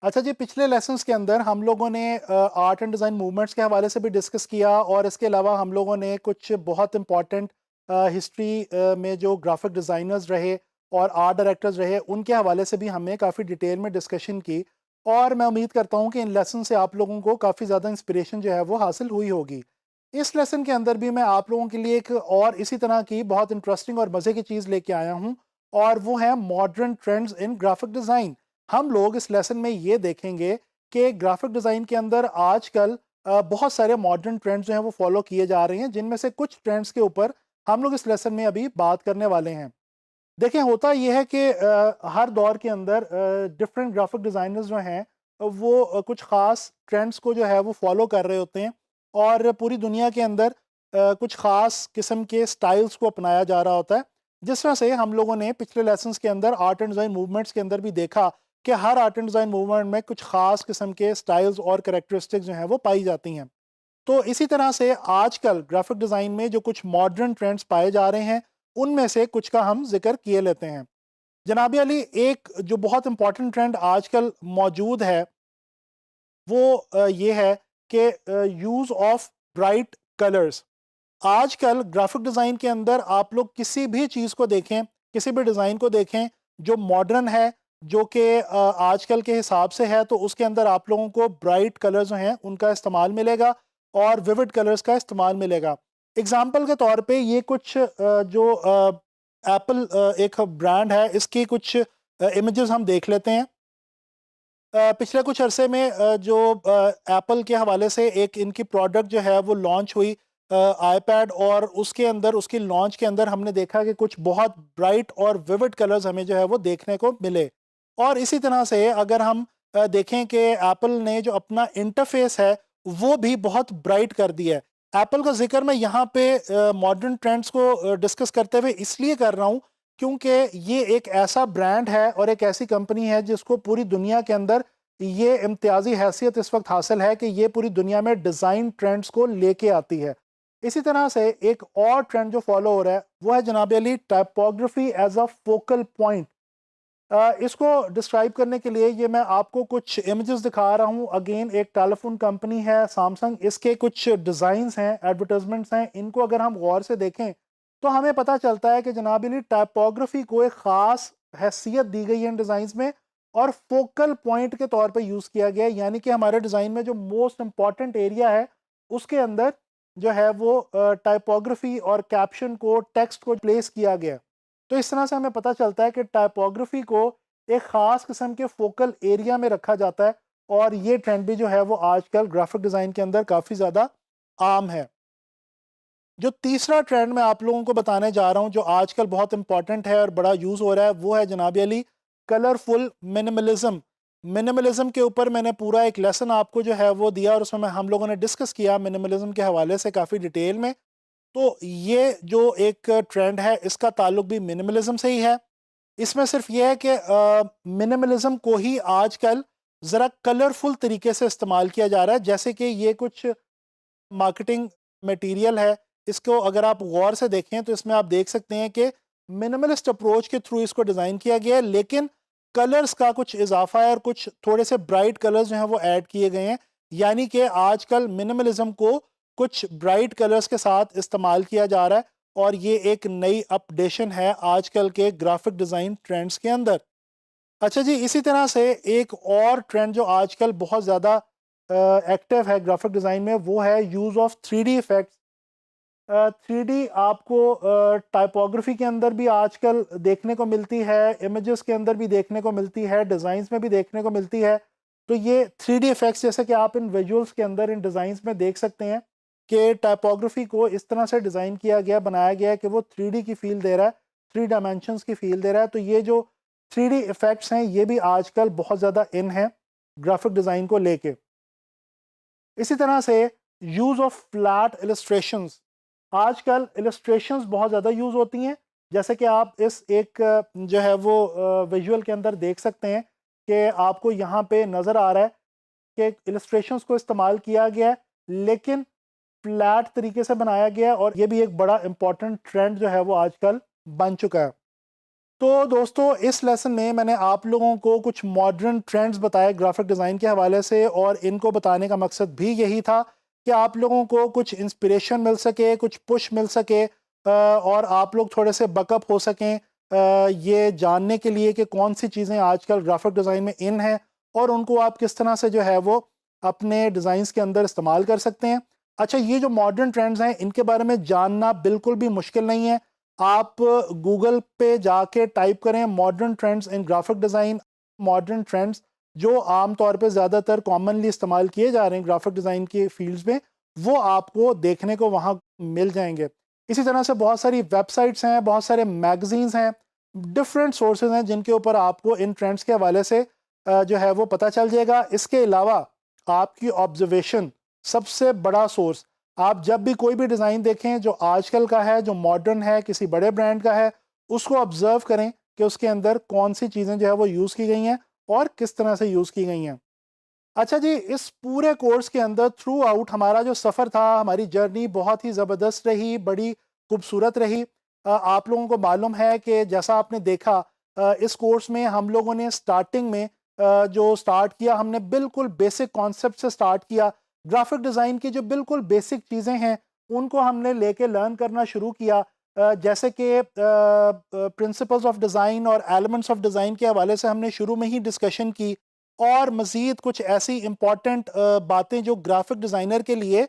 अच्छा जी, पिछले लेसन्स के अंदर हम लोगों ने आर्ट एंड डिज़ाइन मूवमेंट्स के हवाले से भी डिस्कस किया, और इसके अलावा हम लोगों ने कुछ बहुत इम्पॉर्टेंट हिस्ट्री में जो ग्राफिक डिज़ाइनर्स रहे और आर्ट डायरेक्टर्स रहे, उनके हवाले से भी हमने काफ़ी डिटेल में डिस्कशन की। और मैं उम्मीद करता हूँ कि इन लेसन से आप लोगों को काफ़ी ज़्यादा इंस्पिरेशन जो है वो हासिल हुई होगी। इस लेसन के अंदर भी मैं आप लोगों के लिए एक और इसी तरह की बहुत इंटरेस्टिंग और मज़े की चीज़ लेके आया हूँ, और वो है modern trends in graphic design. हम लोग इस लेसन में ये देखेंगे कि ग्राफिक डिज़ाइन के अंदर आजकल बहुत सारे मॉडर्न ट्रेंड्स जो हैं वो फॉलो किए जा रहे हैं, जिनमें से कुछ ट्रेंड्स के ऊपर हम लोग इस लेसन में अभी बात करने वाले हैं। देखिए, होता ये है कि हर दौर के अंदर डिफरेंट ग्राफिक डिज़ाइनर्स जो हैं वो कुछ ख़ास ट्रेंड्स को जो है वो फॉलो कर रहे होते हैं, और पूरी दुनिया के अंदर कुछ ख़ास किस्म के स्टाइल्स को अपनाया जा रहा होता है। जिस तरह से हम लोगों ने पिछले लेसन्स के अंदर आर्ट एंड डिज़ाइन मूवमेंट्स के अंदर भी देखा कि हर आर्ट एंड डिज़ाइन मूवमेंट में कुछ ख़ास किस्म के स्टाइल्स और कैरेक्टरिस्टिक्स जो हैं वो पाई जाती हैं। तो इसी तरह से आजकल ग्राफिक डिज़ाइन में जो कुछ मॉडर्न ट्रेंड्स पाए जा रहे हैं, उनमें से कुछ का हम ज़िक्र किए लेते हैं। जनाब अली, एक जो बहुत इंपॉर्टेंट ट्रेंड आजकल मौजूद है, वो ये है कि यूज़ ऑफ ब्राइट कलर्स। आजकल ग्राफिक डिज़ाइन के अंदर आप लोग किसी भी चीज़ को देखें, किसी भी डिज़ाइन को देखें जो मॉडर्न है, जो कि आजकल के हिसाब से है, तो उसके अंदर आप लोगों को ब्राइट कलर्स जो हैं उनका इस्तेमाल मिलेगा और विविड कलर्स का इस्तेमाल मिलेगा। एग्ज़ाम्पल के तौर पे ये कुछ जो एप्पल एक ब्रांड है, इसकी कुछ इमेजेस हम देख लेते हैं। पिछले कुछ अरसे में जो एप्पल के हवाले से एक इनकी प्रोडक्ट जो है वो लॉन्च हुई, आईपैड, और उसके अंदर उसकी लॉन्च के अंदर हमने देखा कि कुछ बहुत ब्राइट और विविड कलर्स हमें जो है वो देखने को मिले। और इसी तरह से अगर हम देखें कि एप्पल ने जो अपना इंटरफेस है वो भी बहुत ब्राइट कर दिया है। एप्पल का जिक्र मैं यहाँ पे मॉडर्न ट्रेंड्स को डिस्कस करते हुए इसलिए कर रहा हूँ, क्योंकि ये एक ऐसा ब्रांड है और एक ऐसी कंपनी है जिसको पूरी दुनिया के अंदर ये इम्तियाजी हैसियत इस वक्त हासिल है कि ये पूरी दुनिया में डिज़ाइन ट्रेंड्स को लेके आती है। इसी तरह से एक और ट्रेंड जो फॉलो हो रहा है वो है जनाब Ali typography as a focal point. इसको डिस्क्राइब करने के लिए ये मैं आपको कुछ इमेजेस दिखा रहा हूँ। अगेन एक टेलीफोन कंपनी है सैमसंग, इसके कुछ डिज़ाइंस हैं, एडवर्टाइजमेंट्स हैं। इनको अगर हम गौर से देखें तो हमें पता चलता है कि जनाब अली टाइपोग्राफी को एक ख़ास हैसियत दी गई है इन डिज़ाइंस में, और फोकल पॉइंट के तौर पे यूज़ किया गया है। यानी कि हमारे डिज़ाइन में जो मोस्ट इम्पॉर्टेंट एरिया है उसके अंदर जो है वो टाइपोग्राफी और कैप्शन को, टेक्स्ट को प्लेस किया गया है। तो इस तरह से हमें पता चलता है कि टाइपोग्राफी को एक ख़ास किस्म के फोकल एरिया में रखा जाता है, और ये ट्रेंड भी जो है वो आजकल ग्राफिक डिज़ाइन के अंदर काफ़ी ज़्यादा आम है। जो तीसरा ट्रेंड मैं आप लोगों को बताने जा रहा हूँ जो आजकल बहुत इंपॉर्टेंट है और बड़ा यूज़ हो रहा है, वो है जनाब अली कलरफुल मिनिमलिज्म। मिनिमलिज्म के ऊपर मैंने पूरा एक लेसन आपको जो है वो दिया, और उसमें हम लोगों ने डिस्कस किया मिनिमलिज्म के हवाले से काफ़ी डिटेल में। तो ये जो एक ट्रेंड है इसका ताल्लुक भी मिनिमलिज्म से ही है। इसमें सिर्फ ये है कि मिनिमलिज्म को ही आजकल ज़रा कलरफुल तरीके से इस्तेमाल किया जा रहा है। जैसे कि ये कुछ मार्केटिंग मटेरियल है, इसको अगर आप गौर से देखें तो इसमें आप देख सकते हैं कि मिनिमलिस्ट अप्रोच के थ्रू इसको डिज़ाइन किया गया है, लेकिन कलर्स का कुछ इजाफा है और कुछ थोड़े से ब्राइट कलर्स जो हैं वो ऐड किए गए हैं। यानी कि आजकल मिनिमलिज्म को कुछ ब्राइट कलर्स के साथ इस्तेमाल किया जा रहा है, और ये एक नई अपडेशन है आजकल के ग्राफिक डिज़ाइन ट्रेंड्स के अंदर। अच्छा जी, इसी तरह से एक और ट्रेंड जो आजकल बहुत ज़्यादा एक्टिव है ग्राफिक डिज़ाइन में, वो है use of 3D effects. 3D आपको टाइपोग्राफी के अंदर भी आजकल देखने को मिलती है, इमेजेस के अंदर भी देखने को मिलती है, डिज़ाइंस में भी देखने को मिलती है। तो ये 3D इफ़ेक्ट्स जैसे कि आप इन विजुअल्स के अंदर, इन डिज़ाइंस में देख सकते हैं कि टाइपोग्राफी को इस तरह से डिज़ाइन किया गया, बनाया गया है कि वो 3D की फ़ील दे रहा है, 3 डायमेंशंस की फ़ील दे रहा है। तो ये जो 3D इफ़ेक्ट्स हैं ये भी आजकल बहुत ज़्यादा इन हैं ग्राफिक डिज़ाइन को लेके। इसी तरह से यूज़ ऑफ फ्लैट इलस्ट्रेशंस। आजकल इलस्ट्रेशंस बहुत ज़्यादा यूज़ होती हैं, जैसे कि आप इस एक जो है वो विजुअल के अंदर देख सकते हैं कि आपको यहाँ पे नज़र आ रहा है कि इलस्ट्रेशंस को इस्तेमाल किया गया है, लेकिन फ्लैट तरीके से बनाया गया है, और ये भी एक बड़ा इंपॉर्टेंट ट्रेंड जो है वो आजकल बन चुका है। तो दोस्तों, इस लेसन में मैंने आप लोगों को कुछ मॉडर्न ट्रेंड्स बताए ग्राफिक डिज़ाइन के हवाले से, और इनको बताने का मकसद भी यही था कि आप लोगों को कुछ इंस्पिरेशन मिल सके, कुछ पुश मिल सके, और आप लोग थोड़े से बकअप हो सकें ये जानने के लिए कि कौन सी चीज़ें आजकल ग्राफिक डिज़ाइन में इन हैं, और उनको आप किस तरह से जो है वो अपने डिज़ाइंस के अंदर इस्तेमाल कर सकते हैं। अच्छा, ये जो मॉडर्न ट्रेंड्स हैं इनके बारे में जानना बिल्कुल भी मुश्किल नहीं है। आप गूगल पे जाके टाइप करें modern trends in graphic design, modern trends जो आम तौर पे ज़्यादातर कॉमनली इस्तेमाल किए जा रहे हैं ग्राफिक डिज़ाइन के फील्ड्स में, वो आपको देखने को वहाँ मिल जाएंगे। इसी तरह से बहुत सारी वेबसाइट्स हैं, बहुत सारे मैगजीन्स हैं, डिफरेंट सोर्सेज हैं जिनके ऊपर आपको इन ट्रेंड्स के हवाले से जो है वो पता चल जाएगा। इसके अलावा आपकी ऑब्जर्वेशन सबसे बड़ा सोर्स। आप जब भी कोई भी डिज़ाइन देखें जो आजकल का है, जो मॉडर्न है, किसी बड़े ब्रांड का है, उसको ऑब्जर्व करें कि उसके अंदर कौन सी चीज़ें जो है वो यूज़ की गई हैं और किस तरह से यूज़ की गई हैं। अच्छा जी, इस पूरे कोर्स के अंदर थ्रू आउट हमारा जो सफ़र था, हमारी जर्नी बहुत ही ज़बरदस्त रही, बड़ी खूबसूरत रही। आप लोगों को मालूम है कि जैसा आपने देखा, इस कोर्स में हम लोगों ने स्टार्टिंग में जो स्टार्ट किया, हमने बिल्कुल बेसिक कॉन्सेप्ट से स्टार्ट किया। ग्राफिक डिज़ाइन की जो बिल्कुल बेसिक चीज़ें हैं, उनको हमने लेके लर्न करना शुरू किया। जैसे कि प्रिंसिपल्स ऑफ डिज़ाइन और एलिमेंट्स ऑफ डिज़ाइन के हवाले से हमने शुरू में ही डिस्कशन की, और मज़ीद कुछ ऐसी इम्पॉर्टेंट बातें जो ग्राफिक डिज़ाइनर के लिए,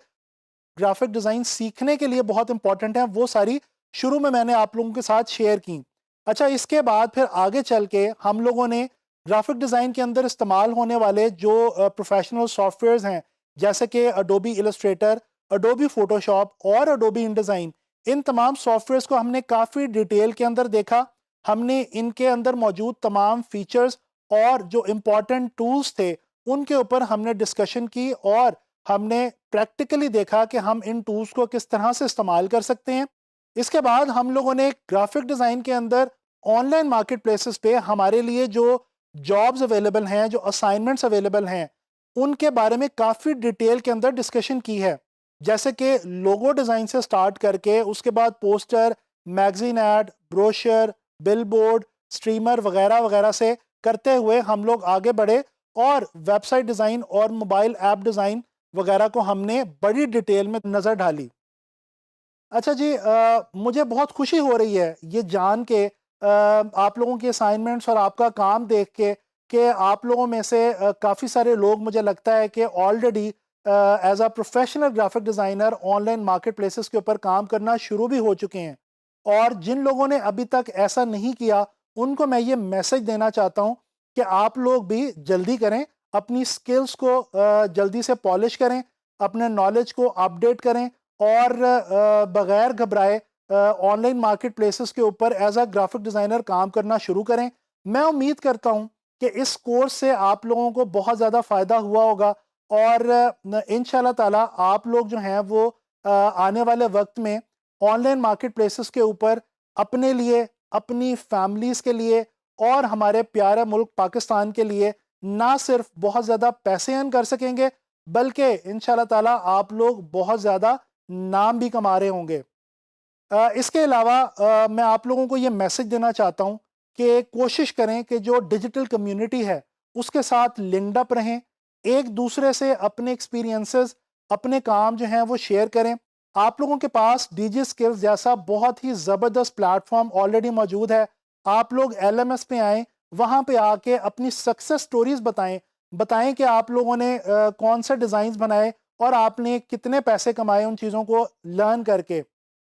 ग्राफिक डिज़ाइन सीखने के लिए बहुत इंपॉर्टेंट हैं, वो सारी शुरू में मैंने आप लोगों के साथ शेयर की। अच्छा, इसके बाद फिर आगे चल के हम लोगों ने ग्राफिक डिज़ाइन के अंदर इस्तेमाल होने वाले जो प्रोफेशनल सॉफ्टवेयर्स हैं, जैसे कि अडोबी इलस्ट्रेटर, अडोबी फ़ोटोशॉप और अडोबी इनडिज़ाइन, इन तमाम सॉफ्टवेयर्स को हमने काफ़ी डिटेल के अंदर देखा। हमने इनके अंदर मौजूद तमाम फीचर्स और जो इम्पॉर्टेंट टूल्स थे, उनके ऊपर हमने डिस्कशन की, और हमने प्रैक्टिकली देखा कि हम इन टूल्स को किस तरह से इस्तेमाल कर सकते हैं। इसके बाद हम लोगों ने ग्राफिक डिज़ाइन के अंदर ऑनलाइन मार्केट प्लेसेस पे हमारे लिए जो जॉब्स अवेलेबल हैं, जो असाइनमेंट्स अवेलेबल हैं, उनके बारे में काफ़ी डिटेल के अंदर डिस्कशन की है। जैसे कि लोगो डिज़ाइन से स्टार्ट करके उसके बाद poster, magazine add, brochure, billboard, streamer वगैरह वगैरह से करते हुए हम लोग आगे बढ़े, और वेबसाइट डिज़ाइन और मोबाइल ऐप डिज़ाइन वगैरह को हमने बड़ी डिटेल में नज़र डाली। अच्छा जी, मुझे बहुत खुशी हो रही है ये जान के, आप लोगों के असाइनमेंट्स और आपका काम देख के, कि आप लोगों में से काफ़ी सारे लोग, मुझे लगता है कि already as a professional graphic designer online market places के ऊपर काम करना शुरू भी हो चुके हैं। और जिन लोगों ने अभी तक ऐसा नहीं किया, उनको मैं ये मैसेज देना चाहता हूँ कि आप लोग भी जल्दी करें, अपनी स्किल्स को जल्दी से पॉलिश करें, अपने नॉलेज को अपडेट करें, और बगैर घबराए ऑनलाइन मार्केट प्लेसेस के ऊपर एज अ ग्राफिक डिज़ाइनर काम करना शुरू करें। मैं उम्मीद करता हूं कि इस कोर्स से आप लोगों को बहुत ज़्यादा फ़ायदा हुआ होगा, और इंशाल्लाह ताला आप लोग जो हैं वो आने वाले वक्त में ऑनलाइन मार्केट प्लेसेस के ऊपर अपने लिए, अपनी फैमिलीज़ के लिए, और हमारे प्यारे मुल्क पाकिस्तान के लिए ना सिर्फ बहुत ज़्यादा पैसे अर्न कर सकेंगे, बल्कि इंशाल्लाह ताला आप लोग बहुत ज़्यादा नाम भी कमा रहे होंगे। इसके अलावा मैं आप लोगों को ये मैसेज देना चाहता हूँ कि कोशिश करें कि जो डिजिटल कम्युनिटी है, उसके साथ लिंक्ड अप रहें, एक दूसरे से अपने एक्सपीरियंसेस, अपने काम जो हैं वो शेयर करें। आप लोगों के पास डीजी स्किल्स जैसा बहुत ही ज़बरदस्त प्लेटफॉर्म ऑलरेडी मौजूद है। आप लोग एलएमएस पे आएँ, वहाँ पे आके अपनी सक्सेस स्टोरीज़ बताएँ। बताएँ कि आप लोगों ने कौन से डिज़ाइंस बनाए, और आपने कितने पैसे कमाए उन चीज़ों को लर्न करके।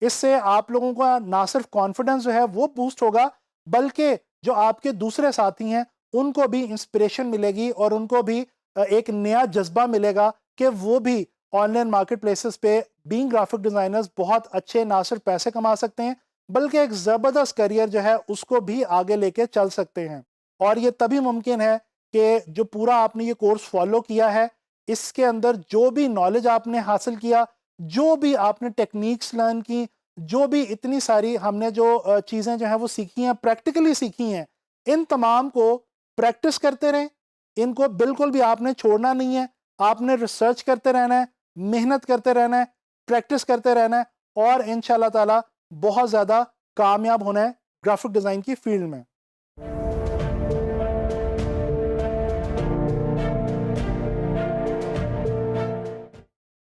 इससे आप लोगों का ना सिर्फ कॉन्फिडेंस जो है वो बूस्ट होगा, बल्कि जो आपके दूसरे साथी हैं उनको भी इंस्पिरेशन मिलेगी, और उनको भी एक नया जज्बा मिलेगा कि वो भी ऑनलाइन मार्केट प्लेसेस पे बीइंग ग्राफिक डिज़ाइनर्स बहुत अच्छे ना सिर्फ पैसे कमा सकते हैं, बल्कि एक ज़बरदस्त करियर जो है उसको भी आगे लेके चल सकते हैं। और ये तभी मुमकिन है कि जो पूरा आपने ये कोर्स फॉलो किया है, इसके अंदर जो भी नॉलेज आपने हासिल किया, जो भी आपने टेक्निक्स लर्न की, जो भी इतनी सारी हमने जो चीज़ें जो हैं वो सीखी हैं, प्रैक्टिकली सीखी हैं, इन तमाम को प्रैक्टिस करते रहें। इनको बिल्कुल भी आपने छोड़ना नहीं है। आपने रिसर्च करते रहना है, मेहनत करते रहना है, प्रैक्टिस करते रहना है और इंशाल्लाह ताला बहुत ज़्यादा कामयाब होना है ग्राफिक डिज़ाइन की फील्ड में।